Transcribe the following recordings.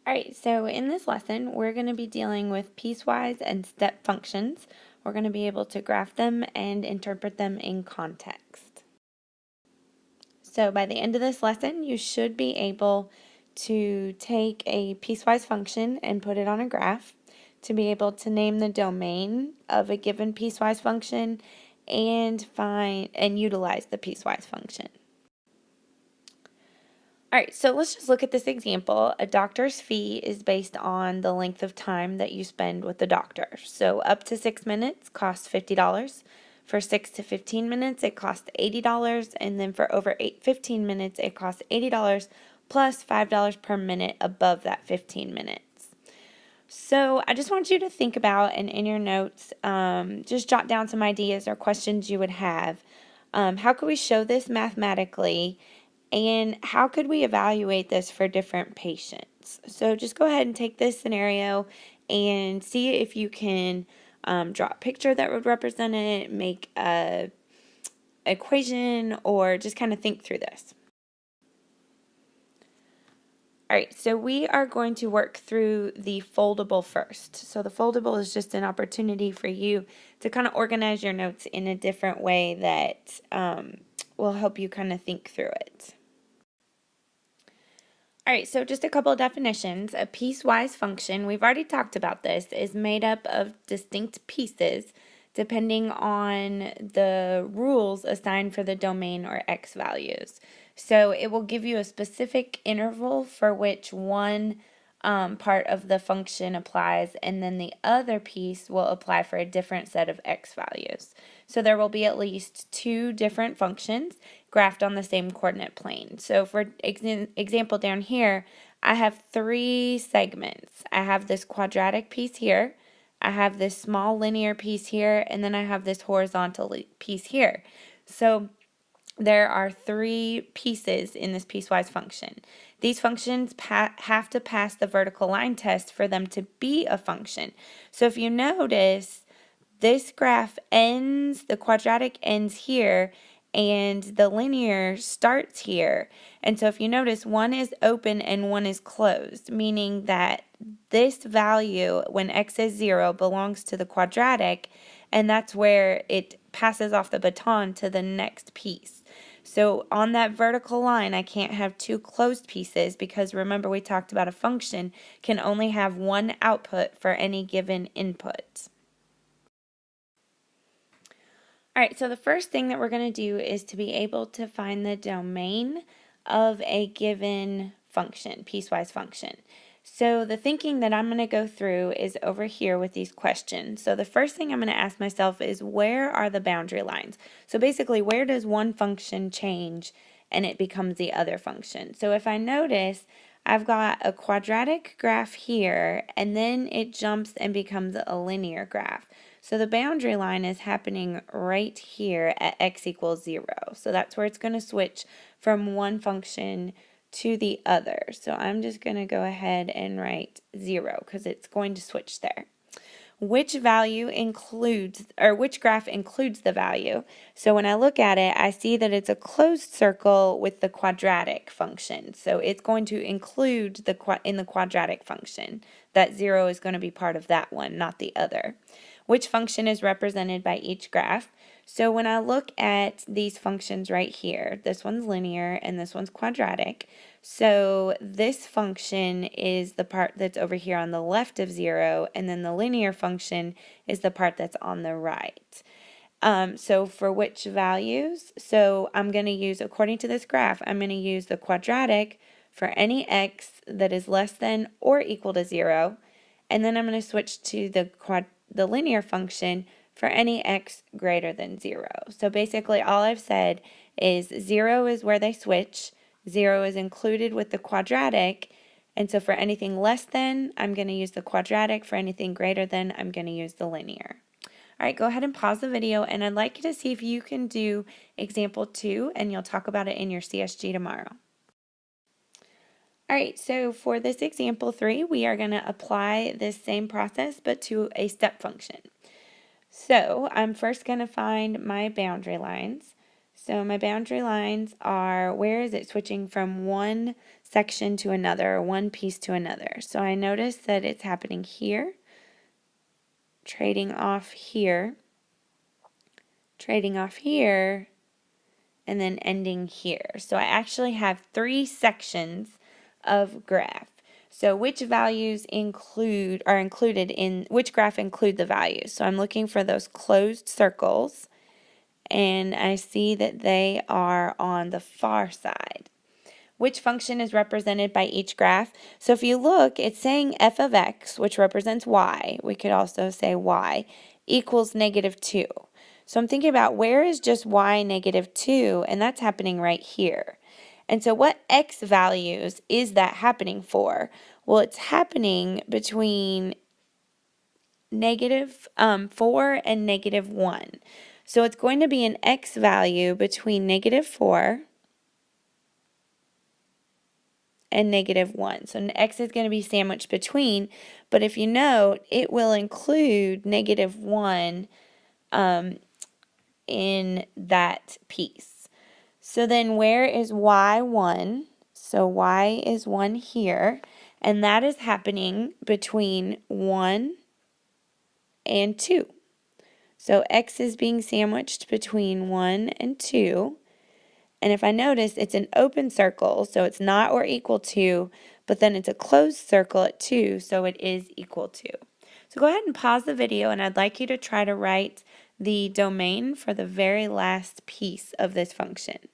Alright, so in this lesson, we're going to be dealing with piecewise and step functions. We're going to be able to graph them and interpret them in context. So by the end of this lesson, you should be able to take a piecewise function and put it on a graph, to be able to name the domain of a given piecewise function, and find and utilize the piecewise function. All right, so let's just look at this example. A doctor's fee is based on the length of time that you spend with the doctor. So up to 6 minutes costs $50. For 6 to 15 minutes, it costs $80. And then for over 15 minutes, it costs $80 plus $5 per minute above that 15 minutes. So I just want you to think about, and in your notes, just jot down some ideas or questions you would have. How could we show this mathematically? And how could we evaluate this for different patients? So just go ahead and take this scenario and see if you can draw a picture that would represent it, make a equation, or just kind of think through this. All right, so we are going to work through the foldable first. So the foldable is just an opportunity for you to kind of organize your notes in a different way that will help you kind of think through it. All right, so just a couple of definitions. A piecewise function, we've already talked about this, is made up of distinct pieces depending on the rules assigned for the domain or x values. So it will give you a specific interval for which one part of the function applies, and then the other piece will apply for a different set of x values. So there will be at least two different functions graphed on the same coordinate plane. So for example down here, I have three segments. I have this quadratic piece here, I have this small linear piece here, and then I have this horizontal piece here. So there are three pieces in this piecewise function. These functions have to pass the vertical line test for them to be a function. So if you notice, this graph ends, the quadratic ends here, and the linear starts here. And so if you notice, one is open and one is closed, meaning that this value, when x is 0, belongs to the quadratic, and that's where it passes off the baton to the next piece. So on that vertical line, I can't have two closed pieces because remember we talked about a function can only have one output for any given input. All right, so the first thing that we're going to do is to be able to find the domain of a given function, piecewise function. So the thinking that I'm going to go through is over here with these questions. So the first thing I'm going to ask myself is, where are the boundary lines? So basically, where does one function change and it becomes the other function? So if I notice, I've got a quadratic graph here, and then it jumps and becomes a linear graph. So the boundary line is happening right here at x equals 0. So that's where it's going to switch from one function to the other. So I'm just going to go ahead and write 0 because it's going to switch there. Which value includes, or which graph includes the value? So when I look at it, I see that it's a closed circle with the quadratic function. So it's going to include in the quadratic function. That 0 is going to be part of that one, not the other. Which function is represented by each graph? So when I look at these functions right here, this one's linear and this one's quadratic. So this function is the part that's over here on the left of 0, and then the linear function is the part that's on the right. So for which values? So I'm going to use, according to this graph, I'm going to use the quadratic for any x that is less than or equal to 0, and then I'm going to switch to the linear function for any x greater than 0. So basically all I've said is 0 is where they switch, 0 is included with the quadratic, and so for anything less than, I'm going to use the quadratic. For anything greater than, I'm going to use the linear. All right, go ahead and pause the video, and I'd like you to see if you can do example 2, and you'll talk about it in your CSG tomorrow. All right, so for this example 3, we are going to apply this same process but to a step function. So I'm first going to find my boundary lines. So my boundary lines are, where is it switching from one section to another, or one piece to another. So I notice that it's happening here, trading off here, trading off here, and then ending here. So I actually have 3 sections of graph. So which values are included in, which graph include the values? So I'm looking for those closed circles, and I see that they are on the far side. Which function is represented by each graph? So if you look, it's saying f of x, which represents y. We could also say y equals -2. So I'm thinking about, where is just y -2, and that's happening right here. And so what x values is that happening for? Well, it's happening between -4 and -1. So it's going to be an x value between -4 and -1. So x is going to be sandwiched between, but if you note, it will include -1 in that piece. So then where is y1? So y is 1 here, and that is happening between 1 and 2. So x is being sandwiched between 1 and 2. And if I notice, it's an open circle, so it's not or equal to, but then it's a closed circle at 2, so it is equal to. So go ahead and pause the video, and I'd like you to try to write the domain for the very last piece of this function.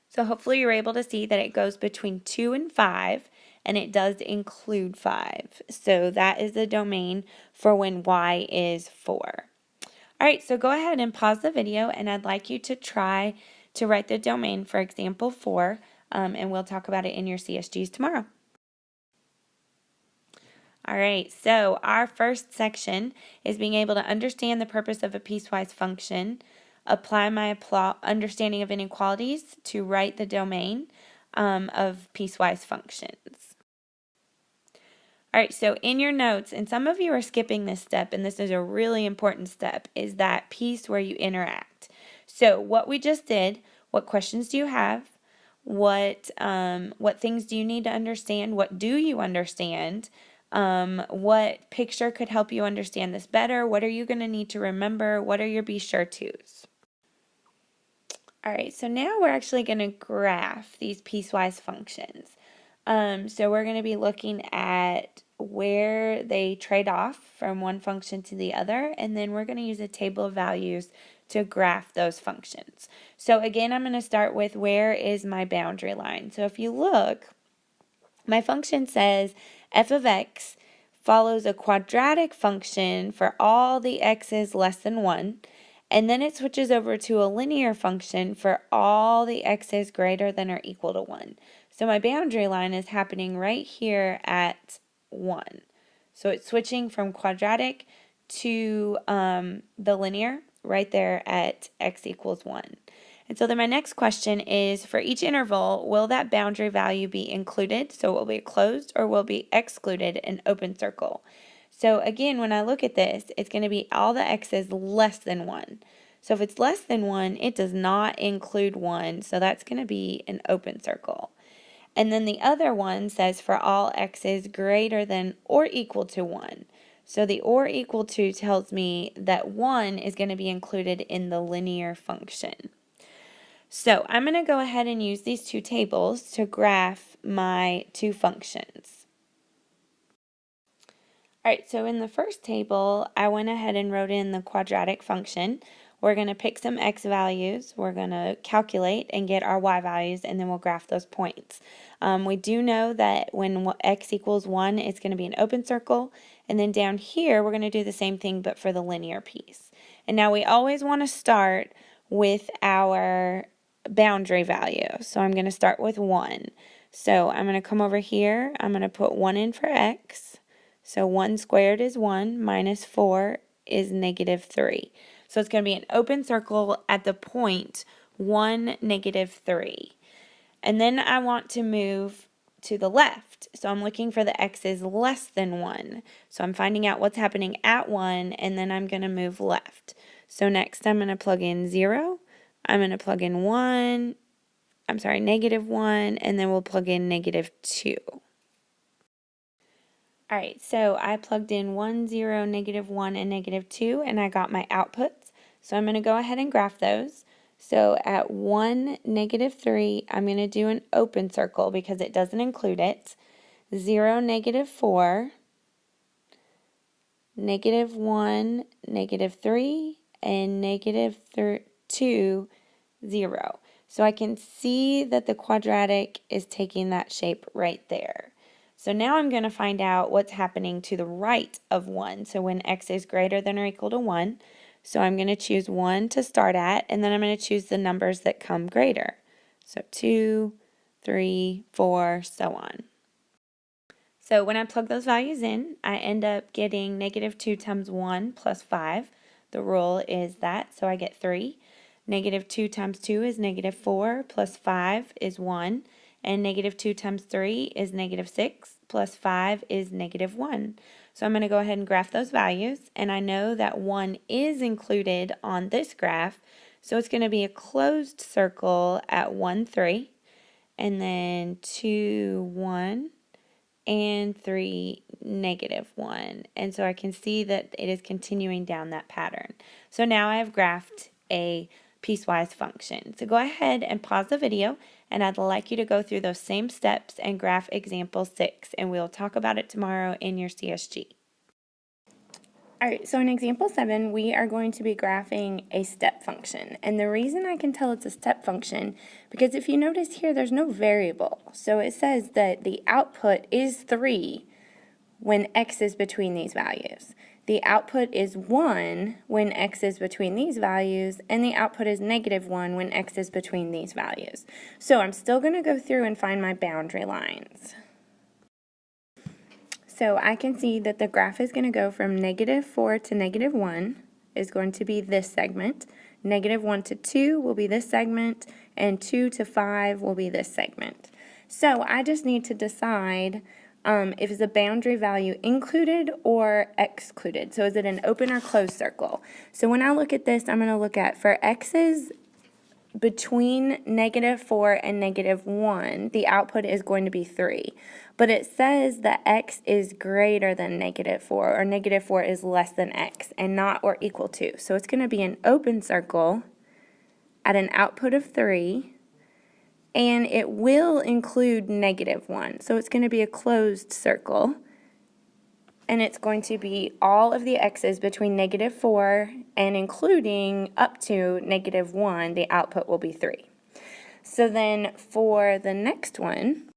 So hopefully you're able to see that it goes between 2 and 5, and it does include 5. So that is the domain for when y is 4. All right, so go ahead and pause the video, and I'd like you to try to write the domain for example 4, and we'll talk about it in your CSGs tomorrow. All right, so our first section is being able to understand the purpose of a piecewise function, apply my understanding of inequalities to write the domain of piecewise functions. All right, so in your notes, and some of you are skipping this step, and this is a really important step, is that piece where you interact. So what we just did, what questions do you have? What things do you need to understand? What do you understand? What picture could help you understand this better? What are you going to need to remember? What are your be sure tos? All right, so now we're actually going to graph these piecewise functions. So we're going to be looking at where they trade off from one function to the other, and then we're going to use a table of values to graph those functions. So again, I'm going to start with, where is my boundary line? So if you look, my function says f of x follows a quadratic function for all the x's less than 1, and then it switches over to a linear function for all the x's greater than or equal to 1. So my boundary line is happening right here at 1. So it's switching from quadratic to the linear right there at x equals 1. And so then my next question is, for each interval, will that boundary value be included? So it will be closed, or will be excluded, an open circle? So again, when I look at this, it's going to be all the x's less than 1. So if it's less than 1, it does not include 1, so that's going to be an open circle. And then the other one says for all x's greater than or equal to 1. So the or equal to tells me that 1 is going to be included in the linear function. So I'm going to go ahead and use these two tables to graph my two functions. All right, so in the first table, I went ahead and wrote in the quadratic function. We're going to pick some x values, we're going to calculate and get our y values, and then we'll graph those points. We do know that when x equals 1, it's going to be an open circle, and then down here, we're going to do the same thing, but for the linear piece. And now we always want to start with our boundary value. So I'm going to start with 1. So I'm going to come over here, I'm going to put 1 in for x. So 1 squared is 1, minus 4 is -3. So it's going to be an open circle at the point 1, -3. And then I want to move to the left. So I'm looking for the x's less than 1. So I'm finding out what's happening at 1, and then I'm going to move left. So next I'm going to plug in 0, I'm going to plug in 1, I'm sorry, -1, and then we'll plug in -2. All right, so I plugged in 1, 0, -1, and -2, and I got my outputs. So I'm going to go ahead and graph those. So at 1, -3, I'm going to do an open circle because it doesn't include it. 0, -4, -1, -3, and -2, 0. So I can see that the quadratic is taking that shape right there. So now I'm going to find out what's happening to the right of 1. So when x is greater than or equal to 1, so I'm going to choose 1 to start at, and then I'm going to choose the numbers that come greater. So 2, 3, 4, so on. So when I plug those values in, I end up getting -2 times 1 plus 5. The rule is that, so I get 3. -2 times 2 is -4, plus 5 is 1, and -2 times 3 is -6, plus 5 is -1. So I'm going to go ahead and graph those values, and I know that 1 is included on this graph, so it's going to be a closed circle at 1, 3, and then 2, 1, and 3, -1. And so I can see that it is continuing down that pattern. So now I have graphed a piecewise function. So go ahead and pause the video, and I'd like you to go through those same steps and graph example 6, and we'll talk about it tomorrow in your CSG. Alright, so in example 7, we are going to be graphing a step function. And the reason I can tell it's a step function, because if you notice here, there's no variable. So it says that the output is 3 when x is between these values. The output is 1 when x is between these values, and the output is -1 when x is between these values. So I'm still going to go through and find my boundary lines. So I can see that the graph is going to go from -4 to -1 is going to be this segment. -1 to 2 will be this segment, and 2 to 5 will be this segment. So I just need to decide if it's a boundary value included or excluded. So is it an open or closed circle? So when I look at this, I'm going to look at for x's between -4 and -1, the output is going to be 3. But it says that x is greater than -4, or -4 is less than x, and not or equal to. So it's going to be an open circle at an output of 3, and it will include -1. So it's going to be a closed circle, and it's going to be all of the x's between -4 and including up to -1, the output will be 3. So then for the next one,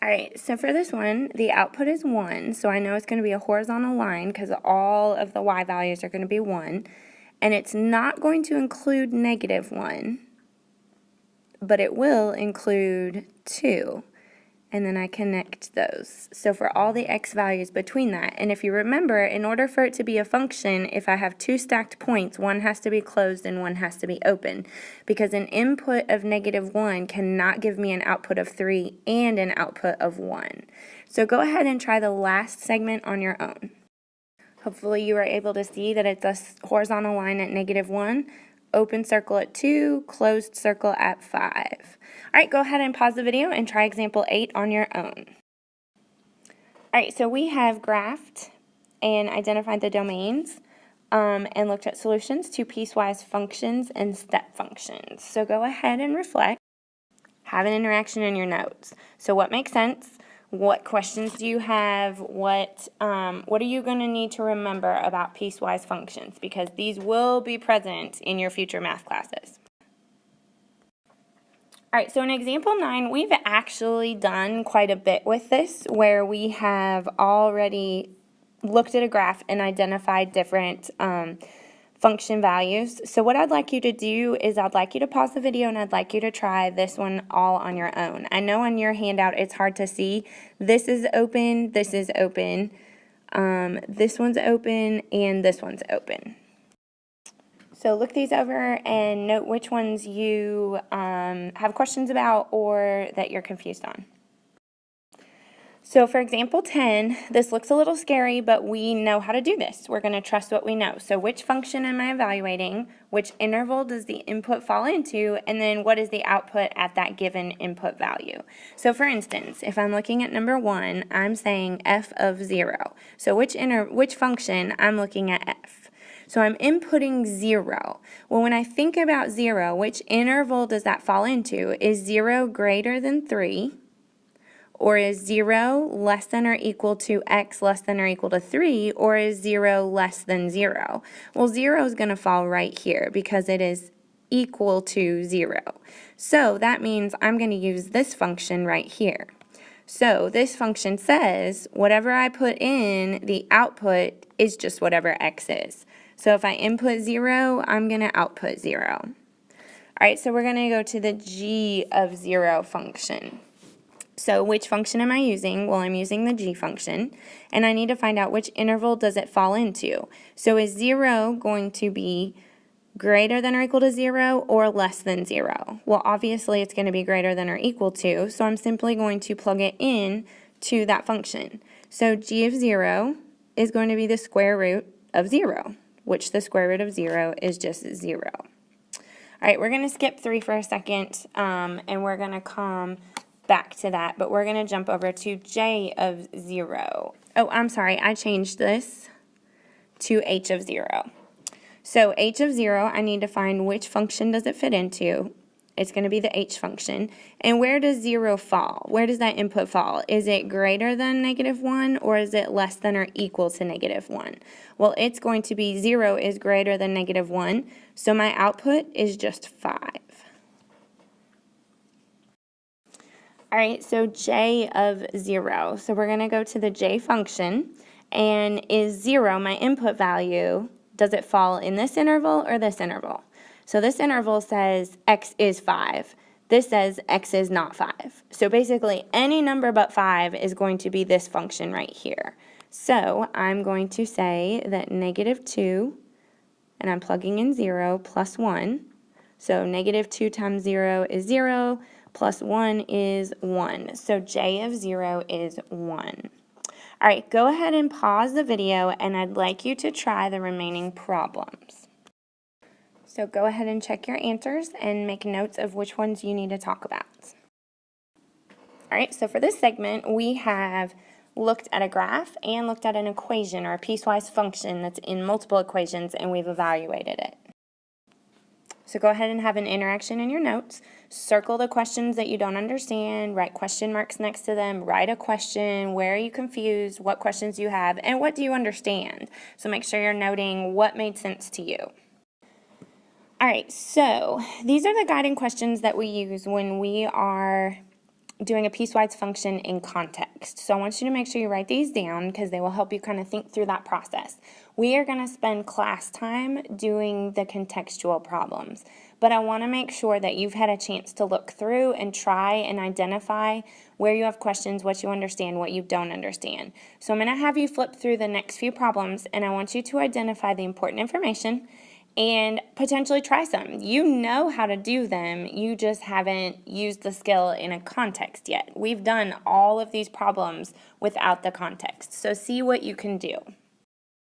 alright, so for this one, the output is 1, so I know it's going to be a horizontal line because all of the y values are going to be 1, and it's not going to include -1, but it will include 2. And then I connect those. So for all the x values between that, and if you remember, in order for it to be a function, if I have two stacked points, one has to be closed and one has to be open, because an input of -1 cannot give me an output of 3 and an output of 1. So go ahead and try the last segment on your own. Hopefully you were able to see that it's a horizontal line at -1, open circle at 2, closed circle at 5. Alright, go ahead and pause the video and try example 8 on your own. Alright, so we have graphed and identified the domains and looked at solutions to piecewise functions and step functions. So go ahead and reflect. Have an interaction in your notes. So what makes sense? What questions do you have? What are you going to need to remember about piecewise functions? Because these will be present in your future math classes. Alright, so in example 9, we've actually done quite a bit with this, where we have already looked at a graph and identified different function values. So what I'd like you to do is I'd like you to pause the video and I'd like you to try this one all on your own. I know on your handout it's hard to see. This is open, this is open, this one's open, and this one's open. So look these over and note which ones you have questions about or that you're confused on. So for example 10, this looks a little scary, but we know how to do this. We're going to trust what we know. So which function am I evaluating? Which interval does the input fall into? And then what is the output at that given input value? So for instance, if I'm looking at number 1, I'm saying f of 0. So which function I'm looking at f? So I'm inputting 0. Well, when I think about 0, which interval does that fall into? Is 0 greater than 3? Or is 0 less than or equal to x less than or equal to 3, or is 0 less than 0? Well, 0 is going to fall right here because it is equal to 0. So that means I'm going to use this function right here. So this function says whatever I put in, the output is just whatever x is. So if I input 0, I'm going to output 0. All right, so we're going to go to the g of 0 function. So which function am I using? Well, I'm using the g function, and I need to find out which interval does it fall into. So is 0 going to be greater than or equal to 0 or less than 0? Well, obviously it's going to be greater than or equal to, so I'm simply going to plug it in to that function. So g of 0 is going to be the square root of 0, which the square root of 0 is just 0. All right, we're going to skip 3 for a second, and we're going to come back to that, but we're going to jump over to j of 0. Oh, I'm sorry, I changed this to h of 0. So h of 0, I need to find which function does it fit into. It's going to be the h function. And where does 0 fall? Where does that input fall? Is it greater than -1, or is it less than or equal to -1? Well, it's going to be 0 is greater than -1, so my output is just 5. All right, so j of 0. So we're going to go to the j function, and is 0 my input value? Does it fall in this interval or this interval? So this interval says x is 5. This says x is not 5. So basically any number but 5 is going to be this function right here. So I'm going to say that -2, and I'm plugging in 0, plus 1. So -2 times 0 is 0. Plus 1 is 1. So j of 0 is 1. All right, go ahead and pause the video, and I'd like you to try the remaining problems. So go ahead and check your answers and make notes of which ones you need to talk about. All right, so for this segment, we have looked at a graph and looked at an equation or a piecewise function that's in multiple equations, and we've evaluated it. So go ahead and have an interaction in your notes. Circle the questions that you don't understand, write question marks next to them, write a question, where are you confused, what questions you have, and what do you understand. So make sure you're noting what made sense to you. All right, so these are the guiding questions that we use when we are doing a piecewise function in context. So I want you to make sure you write these down because they will help you kind of think through that process. We are going to spend class time doing the contextual problems, but I want to make sure that you've had a chance to look through and try and identify where you have questions, what you understand, what you don't understand. So I'm going to have you flip through the next few problems, and I want you to identify the important information and potentially try some. You know how to do them, you just haven't used the skill in a context yet. We've done all of these problems without the context, so see what you can do.